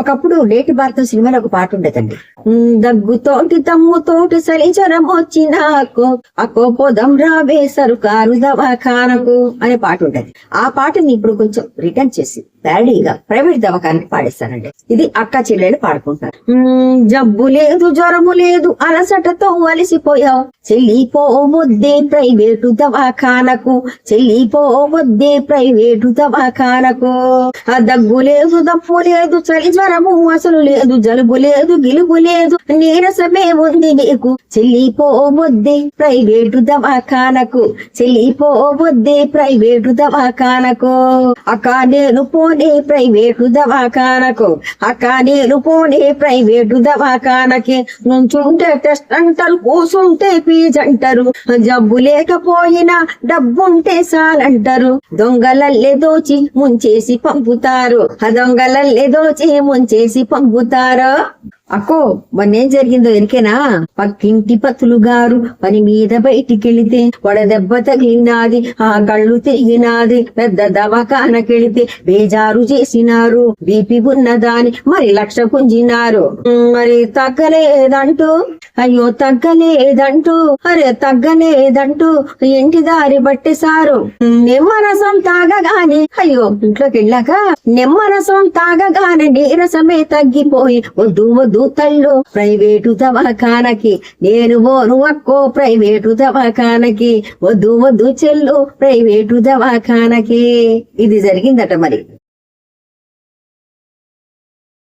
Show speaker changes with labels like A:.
A: ఒకప్పుడు నేటి భారతం సినిమాలో ఒక పాట ఉండేదండి. దగ్గుతోటి తమ్ముతోటి సలిచరం వచ్చినాకు అకోపోదం రావే సరుకారు దవాఖానకు అనే పాట ఉండేది. ఆ పాటని ఇప్పుడు కొంచెం రిటర్న్ చేసి ప్యాడీగా ప్రైవేట్ దవాఖానకి పాడేస్తానండి. ఇది అక్క చెల్లెలు పాడుకుంటారు. జబ్బు లేదు జ్వరము లేదు అలసటతో అలసిపోయావు చెల్లిపోవద్దే ప్రైవేటు దవాఖానకు చెల్లిపోవద్దే ప్రైవేటు దవాఖానకు. ఆ దగ్గు లేదు దప్పు లేదు చలి జ్వరము అసలు లేదు జలుబు లేదు గిలుబు లేదు నీరసమే ఉంది నీకు చెల్లిపోవద్దే ప్రైవేటు దవాఖానకు చెల్లిపోవద్దే ప్రైవేటు దవాఖానకు. అక్క నేను పోనే ప్రైవేటు దవాఖానకు అక్క నేను పోనే ప్రైవేటు దవాఖానకి. నుంచుంటే టెస్ట్ అంటారు కూసుంటే ఫీజు అంటారు జబ్బు లేకపోయినా డబ్బుంటే చాలంటారు. దొంగలల్లే దోచి ముంచేసి పంపుతారు దొంగలల్లే దోచి ముంచేసి పంపుతారు. అక్కో మొన్నేం జరిగిందో ఎరికేనా? పక్కింటి పతులు గారు పని మీద బయటికెళితే వడదెబ్బ తగిలినాది ఆ కళ్ళు తిరిగినాది పెద్ద దవాఖానకెళితే బేజారు చేసినారు బీపీ ఉన్నదాని మరి లక్ష పుంజినారు. మరి తగ్గలేదంటూ అయ్యో తగ్గలేదంటూ అరే తగ్గలేదంటూ ఇంటి దారి పట్టేశారు. నిమ్మరసం తాగగానే అయ్యో ఇంట్లోకి వెళ్ళాక నిమ్మరసం తాగగానే నీరసమే తగ్గిపోయి వద్దు వద్దు తల్లు ప్రైవేటు దవాఖానకి నేను పోను అక్కో ప్రైవేటు దవాఖానకి వద్దు వద్దు చెల్లు ప్రైవేటు దవాఖానకి. ఇది జరిగిందట మరి.